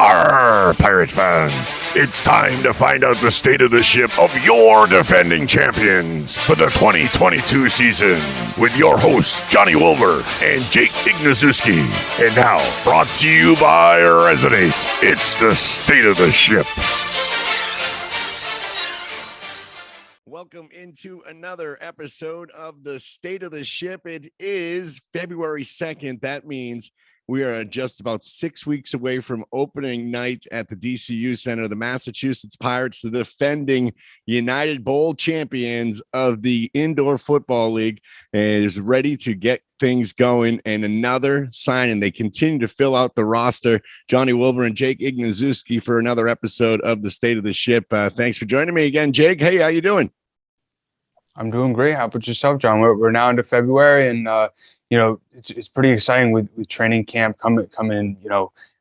Arr, Pirate fans, it's time to find out the state of the ship of your defending champions for the 2022 season with your hosts, Johnny Wilbur and Jake Ignaszewski. And now, brought to you by Resonate, it's the state of the ship. Welcome into another episode of the State of the Ship. It is February 2nd. That means we are just about 6 weeks away from opening night at the DCU Center. The Massachusetts Pirates, the defending United Bowl champions of the Indoor Football League, is ready to get things going. And another signing. They continue to fill out the roster. Johnny Wilbur and Jake Ignaszewski for another episode of the State of the Ship. Thanks for joining me again, Jake. Hey, how you doing? I'm doing great. How about yourself, John? We're now into February, and it's pretty exciting with training camp coming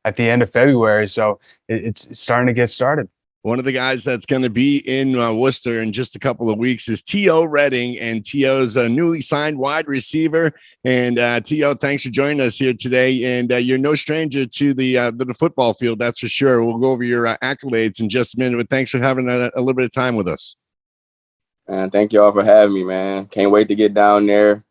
at the end of February. So it's starting to get started. One of the guys that's going to be in Worcester in just a couple of weeks is Teo Redding, and Teo's a newly signed wide receiver. And Teo, thanks for joining us here today. And you're no stranger to the football field, that's for sure. We'll go over your accolades in just a minute, but thanks for having a little bit of time with us. Man, thank you all for having me, man. Can't wait to get down there,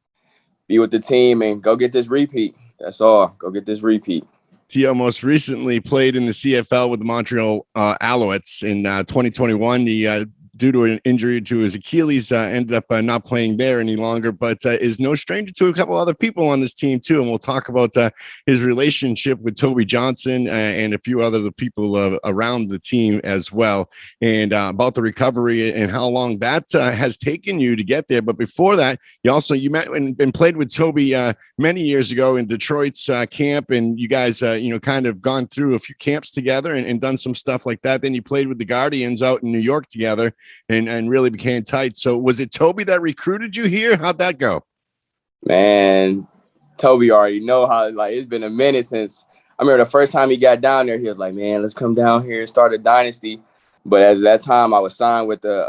be with the team, and go get this repeat. That's all. Go get this repeat. Teo most recently played in the CFL with the Montreal Alouettes in 2021. He, due to an injury to his Achilles, ended up not playing there any longer, but is no stranger to a couple other people on this team too. And we'll talk about his relationship with Toby Johnson and a few other people around the team as well, and about the recovery and how long that has taken you to get there. But before that, you met and played with Toby many years ago in Detroit's camp, and you guys, kind of gone through a few camps together and done some stuff like that. Then you played with the Guardians out in New York together. And really became tight. So was it Toby that recruited you here? How'd that go? Man, Toby already know how, it's been a minute since, I remember the first time he got down there, he was like, man, let's come down here and start a dynasty. But at that time I was signed with the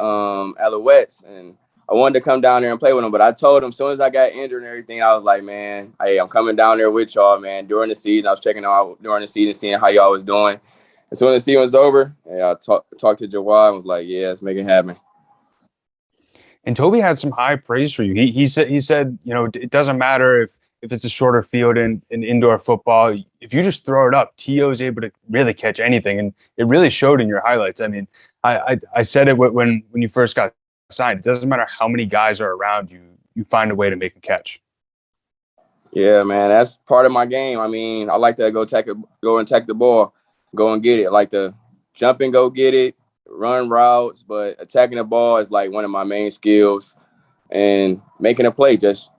Alouettes, and I wanted to come down there and play with him. But I told him as soon as I got injured and everything, I was like, man, hey, I'm coming down there with y'all, man. During the season, I was checking out during the season, seeing how y'all was doing. As soon as the season was over, I talked to Jawad and was like, yeah, let's make it happen. And Toby had some high praise for you. He said, it doesn't matter if it's a shorter field in indoor football. If you just throw it up, Teo is able to really catch anything. And it really showed in your highlights. I mean, I said it when you first got signed. It doesn't matter how many guys are around you. You find a way to make a catch. Yeah, man, that's part of my game. I mean, I like to go and take the ball. Go and get it. I like to jump and go get it, run routes, but attacking the ball is like one of my main skills. And making a play, just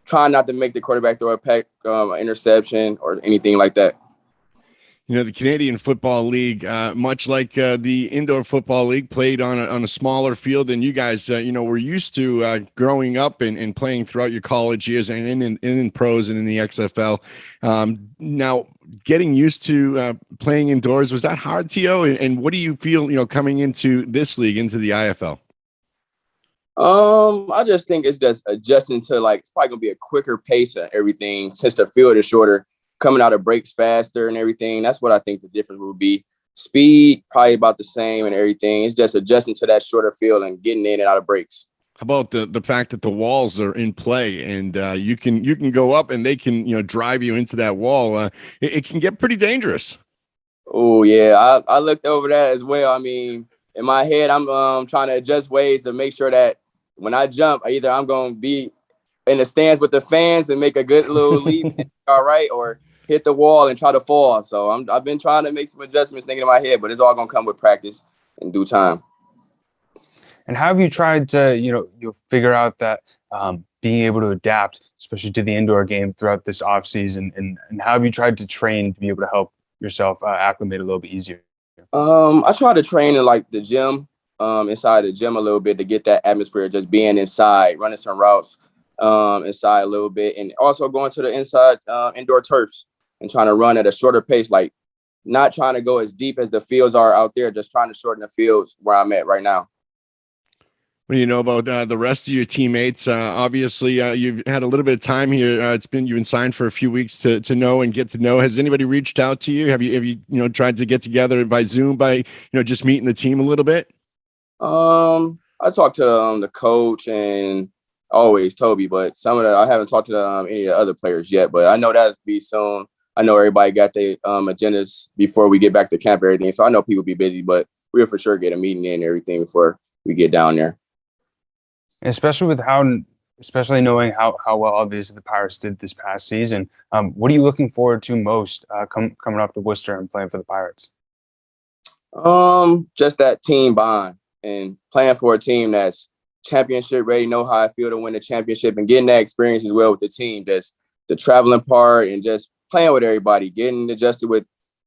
trying not to make the quarterback throw an interception or anything like that. The Canadian Football League, much like the Indoor Football League, played on a smaller field than you guys, were used to growing up and playing throughout your college years and in pros and in the XFL. Now, getting used to playing indoors, was that hard, Teo? And what do you feel, coming into this league, into the IFL? I just think it's just adjusting to, it's probably going to be a quicker pace of everything since the field is shorter. Coming out of breaks faster and everything. That's what I think the difference would be. Speed, probably about the same and everything. It's just adjusting to that shorter field and getting in and out of breaks. How about the fact that the walls are in play and you can go up and they can, drive you into that wall? It can get pretty dangerous. Oh, yeah. I looked over that as well. I mean, in my head, I'm trying to adjust ways to make sure that when I jump, either I'm going to be in the stands with the fans and make a good little leap, all right, or hit the wall and try to fall. So I've been trying to make some adjustments thinking in my head, but it's all going to come with practice in due time. And how have you tried to, you'll figure out that being able to adapt, especially to the indoor game throughout this off season, and how have you tried to train to be able to help yourself acclimate a little bit easier? I try to train in the gym, inside the gym a little bit to get that atmosphere, just being inside, running some routes inside a little bit, and also going to the inside indoor turfs and trying to run at a shorter pace, not trying to go as deep as the fields are out there, just trying to shorten the fields where I'm at right now. What do you know about the rest of your teammates? Obviously, you've had a little bit of time here. You've been signed for a few weeks to know and get to know. Has anybody reached out to you? Have you tried to get together by Zoom by just meeting the team a little bit? I talked to the coach and always Toby, but I haven't talked to any of the other players yet. But I know that'll be soon. I know everybody got their agendas before we get back to camp and everything, so I know people be busy, but we'll for sure get a meeting in and everything before we get down there. Especially knowing how well obviously the Pirates did this past season. What are you looking forward to most coming up to Worcester and playing for the Pirates? Just that team bond and playing for a team that's championship ready, know how I feel to win the championship and getting that experience as well with the team. That's the traveling part and just playing with everybody, getting adjusted with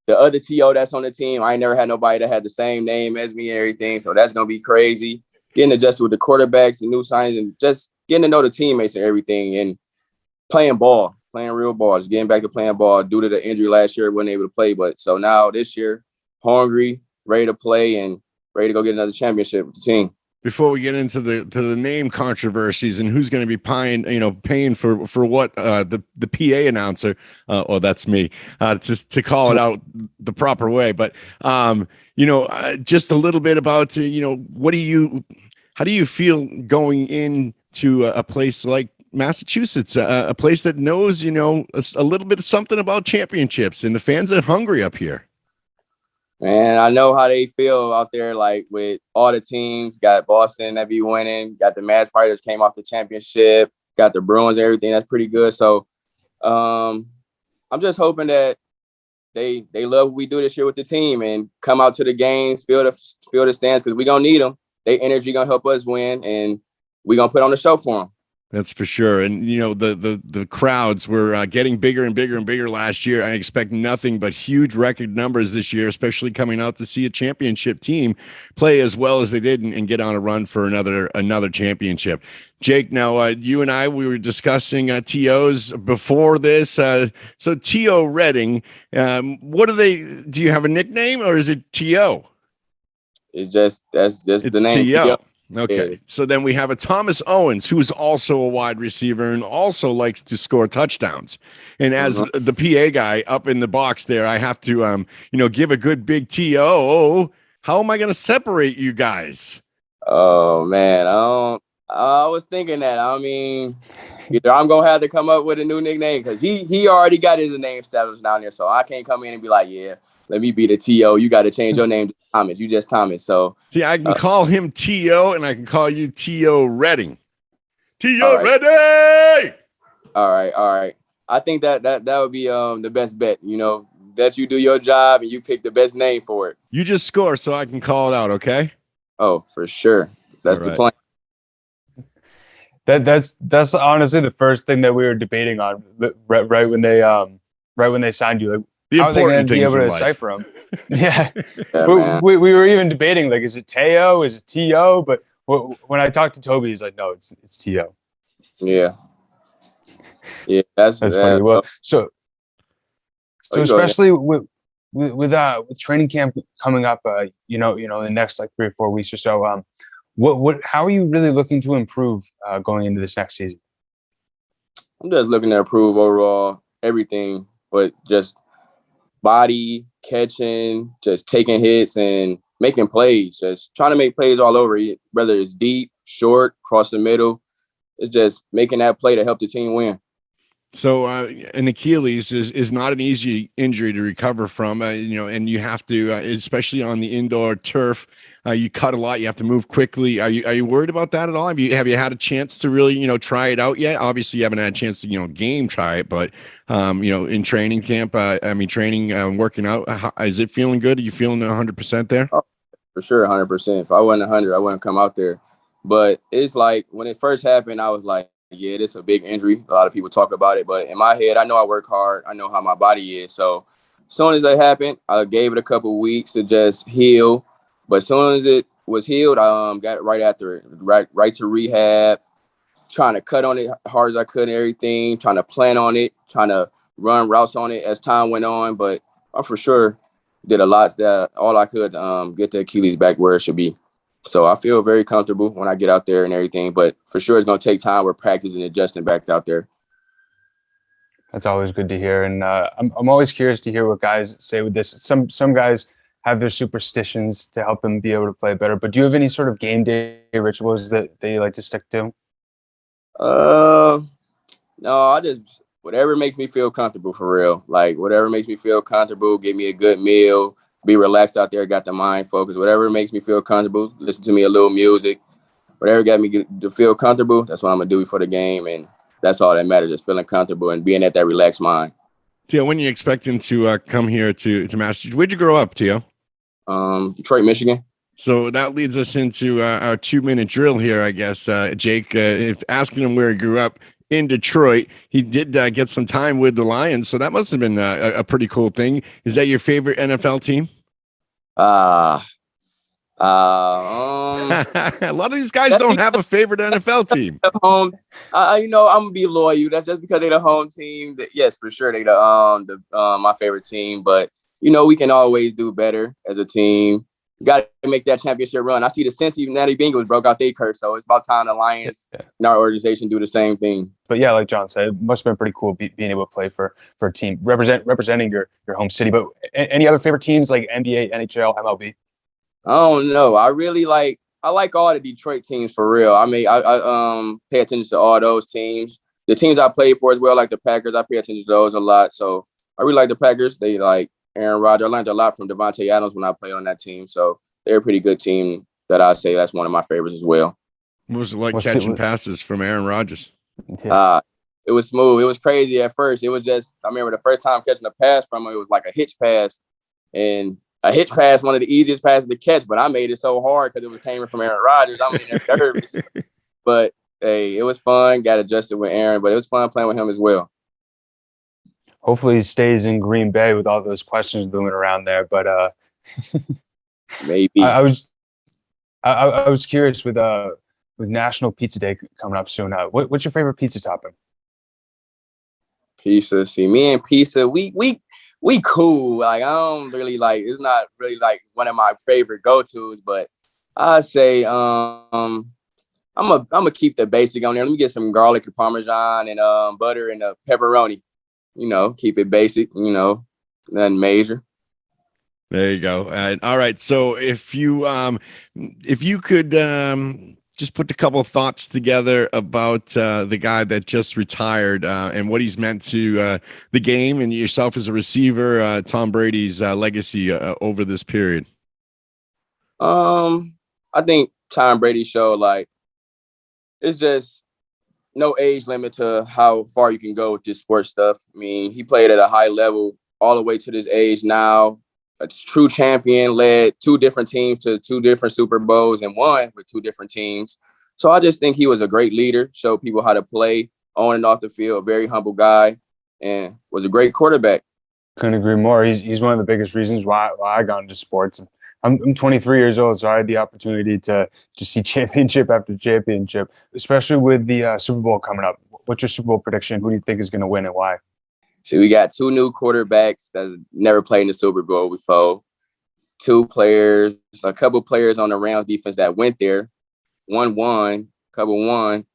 the other TO that's on the team. I ain't never had nobody that had the same name as me and everything, so that's going to be crazy. Getting adjusted with the quarterbacks and new signings and just getting to know the teammates and everything and playing real ball, just getting back to playing ball due to the injury last year, wasn't able to play. But so now this year, hungry, ready to play and ready to go get another championship with the team. Before we get into the name controversies and who's going to be paying for what the PA announcer, that's me, to call it out the proper way. But just a little bit about how do you feel going into a place like Massachusetts, a place that knows a little bit of something about championships, and the fans are hungry up here. Man, I know how they feel out there, like with all the teams. Got Boston that be winning, got the Mavs Fighters came off the championship, got the Bruins and everything. That's pretty good. So I'm just hoping that they love what we do this year with the team and come out to the games, feel the stands, because we're going to need them. Their energy going to help us win, and we're going to put on the show for them. That's for sure. And, the crowds were getting bigger and bigger and bigger last year. I expect nothing but huge record numbers this year, especially coming out to see a championship team play as well as they did and get on a run for another championship. Jake, now you and we were discussing TOs before this. So Teo Redding, do you have a nickname or is it TO? That's just the name. Teo. Okay, so then we have a Thomas Owens, who's also a wide receiver and also likes to score touchdowns. And as the PA guy up in the box there, I have to, give a good big TO. How am I going to separate you guys? Oh, man, I was thinking that. I mean, either I'm going to have to come up with a new nickname because he already got his name established down there. So I can't come in and be like, yeah, let me be the TO. You got to change your name to Thomas. You just Thomas. So see, I can call him TO and I can call you Teo Redding. Teo Redding! All right. I think that would be the best bet, that you do your job and you pick the best name for it. You just score so I can call it out, okay? Oh, for sure. That's the plan. That's honestly the first thing that we were debating on right when they signed you. Like, how are they going to be able to decipher them? Yeah, we were even debating, like, is it Teo? Is it T.O.? But when I talked to Toby, he's like, no, it's T.O. Yeah, that's funny. Well, so especially with training camp coming up, the next like 3 or 4 weeks or so, how are you really looking to improve going into this next season? I'm just looking to improve overall everything, but just body, catching, just taking hits and making plays, just trying to make plays all over, whether it's deep, short, across the middle. It's just making that play to help the team win. So an Achilles is not an easy injury to recover from, and you have to, especially on the indoor turf, you cut a lot. You have to move quickly. Are you worried about that at all? Have you had a chance to really, try it out yet? Obviously, you haven't had a chance to, try it, but, in training camp, working out, is it feeling good? Are you feeling 100% there? Oh, for sure, 100%. If I wasn't 100, I wouldn't come out there. But it's like when it first happened, I was like, yeah, this is a big injury. A lot of people talk about it, but in my head, I know I work hard. I know how my body is. So as soon as it happened, I gave it a couple of weeks to just heal. But as soon as it was healed, I got it right after it, right to rehab, trying to cut on it hard as I could and everything, trying to plan on it, trying to run routes on it as time went on. But I for sure did a lot that all I could get the Achilles back where it should be. So I feel very comfortable when I get out there and everything. But for sure, it's going to take time with practice and adjusting back out there. That's always good to hear. And I'm always curious to hear what guys say with this. Some guys have their superstitions to help them be able to play better. But do you have any sort of game day rituals that you like to stick to? No, I just whatever makes me feel comfortable for real. Like whatever makes me feel comfortable, give me a good meal, be relaxed out there, got the mind focused. Whatever makes me feel comfortable, listen to me a little music. Whatever got me to feel comfortable, that's what I'm gonna do before the game, and that's all that matters, just feeling comfortable and being at that relaxed mind. Teo, when are you expecting to come here to Massachusetts? Where'd you grow up, Teo? Detroit, Michigan. So that leads us into our 2-minute drill here, I guess. Jake, if asking him where he grew up in Detroit, he did get some time with the Lions, so that must have been a pretty cool thing. Is that your favorite NFL team? A lot of these guys don't have a favorite NFL team. I'm gonna be loyal. That's just because they're the home team. Yes, for sure, they my favorite team. But we can always do better as a team. Got to make that championship run. I see the Cincinnati Bengals broke out their curse, so it's about time the Lions in our organization do the same thing. But yeah, like John said, it must have been pretty cool being able to play for a team representing your home city. But any other favorite teams like NBA, NHL, MLB? I don't know. I like all the Detroit teams for real. I mean, I pay attention to all those teams. The teams I played for as well, like the Packers, I pay attention to those a lot. So I really like the Packers. They like Aaron Rodgers. I learned a lot from Devontae Adams when I played on that team. So they're a pretty good team that I say that's one of my favorites as well. What was it like catching passes from Aaron Rodgers? It was smooth. It was crazy at first. It was just, I remember the first time catching a pass from him, it was like a hitch pass. And a hitch pass, one of the easiest passes to catch, but I made it so hard because it came from Aaron Rodgers. I'm in there nervous. But, hey, it was fun. Got adjusted with Aaron, but it was fun playing with him as well. Hopefully he stays in Green Bay with all those questions looming around there. But maybe. I was curious with National Pizza Day coming up soon. What's your favorite pizza topping? Pizza. See, me and pizza, we cool. Like, I don't really like, it's not really like one of my favorite go-tos, but I say I'm gonna keep the basic on there. Let me get some garlic and Parmesan and butter and pepperoni. Keep it basic, nothing major. There you go. All right. So if you could just put a couple of thoughts together about the guy that just retired and what he's meant to the game and yourself as a receiver, Tom Brady's legacy over this period. I think Tom Brady showed it's just no age limit to how far you can go with this sports stuff. I mean, he played at a high level all the way to this age now. A true champion, led 2 different teams to 2 different Super Bowls and won with 2 different teams. So I just think he was a great leader, showed people how to play on and off the field, a very humble guy, and was a great quarterback. Couldn't agree more. He's one of the biggest reasons why I got into sports. I'm 23 years old, so I had the opportunity to see championship after championship, especially with the Super Bowl coming up. What's your Super Bowl prediction? Who do you think is going to win and why? See, we got 2 new quarterbacks that never played in the Super Bowl before. 2 players, a couple players on the Rams defense that went there. One won, couple won.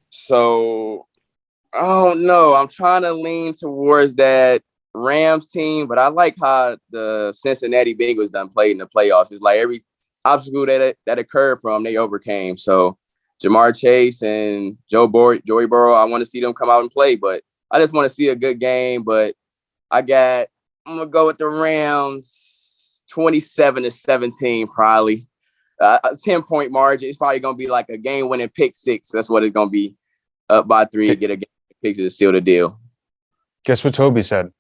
So, I don't know. I'm trying to lean towards that Rams team, but I like how the Cincinnati Bengals done played in the playoffs. It's like every obstacle that occurred from, they overcame. So, Jamar Chase and Joey Burrow, I want to see them come out and play, but I just want to see a good game, but I'm going to go with the Rams 27-17 probably. 10-point margin. It's probably going to be like a game-winning pick 6. That's what it's going to be. Up by 3, get a game pick to seal the deal. Guess what Toby said?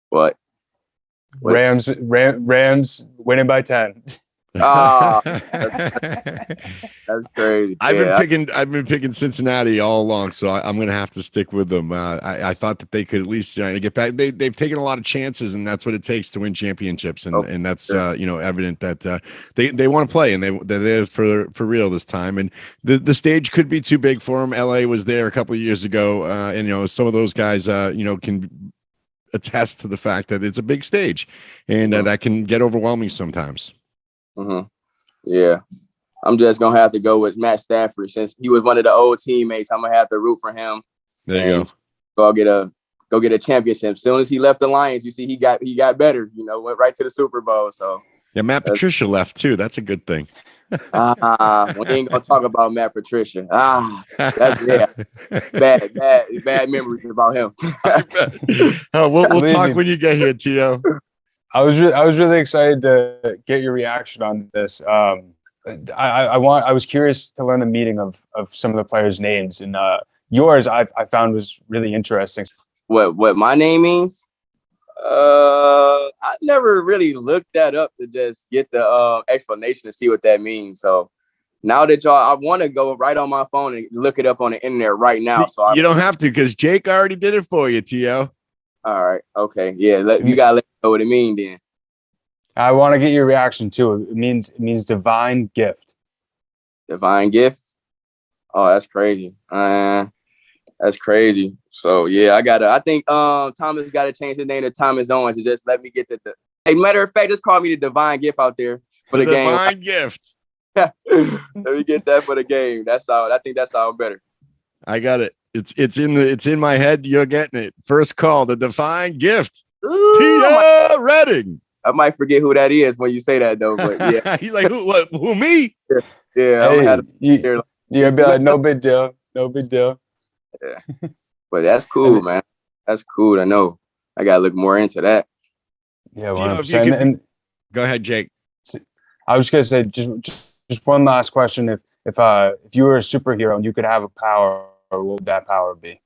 What? Rams winning by 10. Oh, that's crazy. I've been picking Cincinnati all along, so I'm going to have to stick with them. I thought that they could at least get back. They've taken a lot of chances, and that's what it takes to win championships, and that's sure. Evident that they want to play, and they're there for real this time. And the stage could be too big for them. LA was there a couple of years ago, and some of those guys can attest to the fact that it's a big stage, and that can get overwhelming sometimes. Mm-hmm. Yeah. I'm just gonna have to go with Matt Stafford since he was one of the old teammates. I'm gonna have to root for him. There you go. Go get a championship. As soon as he left the Lions, you see he got better. Went right to the Super Bowl. So yeah, Matt Patricia left too. That's a good thing. We ain't gonna talk about Matt Patricia. That's bad memories about him. We'll talk when you get here, Teo. I was really excited to get your reaction on this. I was curious to learn the meaning of some of the players' names, and yours I found was really interesting. What my name means? I never really looked that up to just get the explanation to see what that means. So now that I want to go right on my phone and look it up on the internet right now. So you don't have to because Jake already did it for you, Teo. All right. Okay. Yeah. You gotta let me know what it means then. I want to get your reaction too. It means divine gift. Divine gift. Oh, that's crazy. That's crazy. So yeah, I think Thomas got to change his name to Thomas Owens and just let me get the hey, matter of fact, just call me the divine gift out there for the game. Divine gift. Let me get that for the game. I think that sounds better. I got it. It's in my head. You're getting it. First call, the divine gift. Teo Redding. I might forget who that is when you say that though. But yeah, he's like, who me? Yeah, hey, you'll be like, no big deal. Yeah. But that's cool, man. That's cool to know. I gotta look more into that. Yeah, 100%. Go ahead, Jake. I was just gonna say just one last question. If you were a superhero and you could have a power, what would that power be?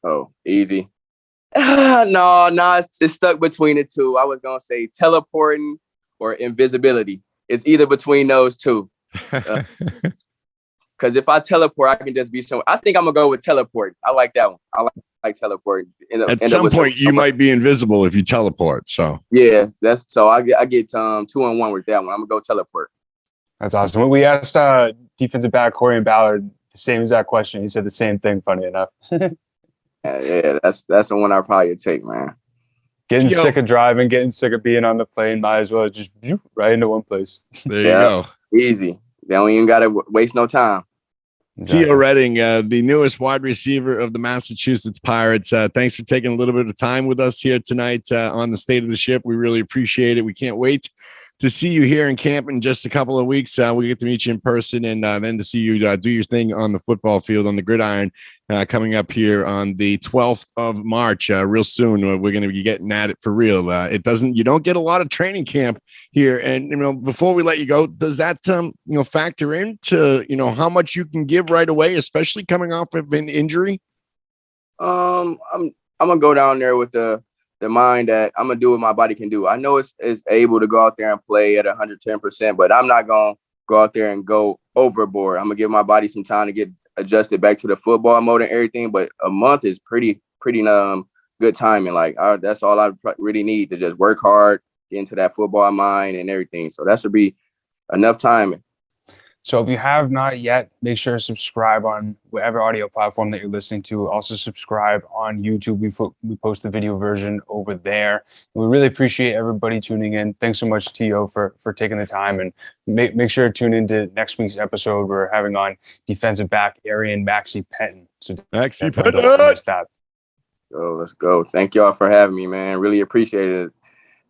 Oh, easy. No, it's stuck between the two. I was gonna say teleporting or invisibility. It's either between those two. Because if I teleport, I can just be somewhere. I think I'm gonna go with teleporting. I like that one. I like teleporting. At some point, you might be invisible if you teleport. So yeah, I get 2 and 1 with that one. I'm gonna go teleport. That's awesome. When we asked defensive back Corey and Ballard the same exact question, he said the same thing. Funny enough. Yeah, that's the one I'll probably take, man. Getting sick of driving, getting sick of being on the plane, might as well just right into one place. There you go. Easy. They don't even gotta waste no time. Exactly. Teo Redding, the newest wide receiver of the Massachusetts Pirates. Thanks for taking a little bit of time with us here tonight on the State of the Ship. We really appreciate it. We can't wait to see you here in camp in just a couple of weeks. We get to meet you in person and then to see you do your thing on the football field, on the gridiron, coming up here on the 12th of March. Real soon, we're going to be getting at it for real. You don't get a lot of training camp here. And, before we let you go, does that, factor into, how much you can give right away, especially coming off of an injury? I'm going to go down there with the mind that I'm going to do what my body can do. I know it's able to go out there and play at 110%, but I'm not going to go out there and go overboard. I'm going to give my body some time to get adjusted back to the football mode and everything. But a month is pretty good timing. Like that's all I really need to just work hard, get into that football mind and everything. So that should be enough timing. So if you have not yet, make sure to subscribe on whatever audio platform that you're listening to. Also subscribe on YouTube. We post the video version over there. And we really appreciate everybody tuning in. Thanks so much, Teo, for taking the time. And make sure to tune into next week's episode. We're having on defensive back Arian Maxey Penton. So Maxey Penton. Let's go. Thank y'all for having me, man. Really appreciate it.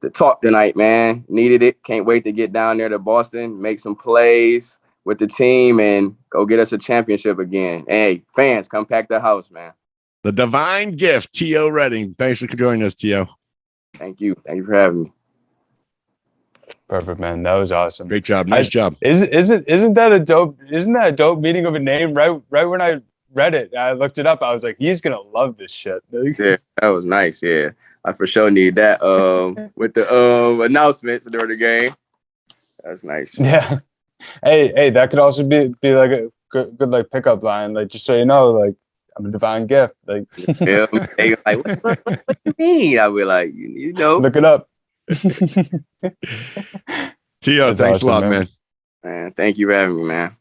The talk tonight, man. Needed it. Can't wait to get down there to Boston, make some plays with the team and go get us a championship again. Hey, fans, come pack the house, man. The divine gift, Teo Redding. Thanks for joining us, Teo. Thank you. Thank you for having me. Perfect, man. That was awesome. Great job. Nice job. Isn't that a dope meaning of a name? Right when I read it, I looked it up. I was like, he's gonna love this shit. Yeah, that was nice. Yeah, I for sure need that. With the announcements during the game. That's nice. Yeah. Hey, that could also be like a good like pickup line, like just so you know, like I'm a divine gift. Like, yeah, they like what you mean? I'll be like, look it up. Teo, thanks awesome, a lot, man. Man, thank you for having me, man.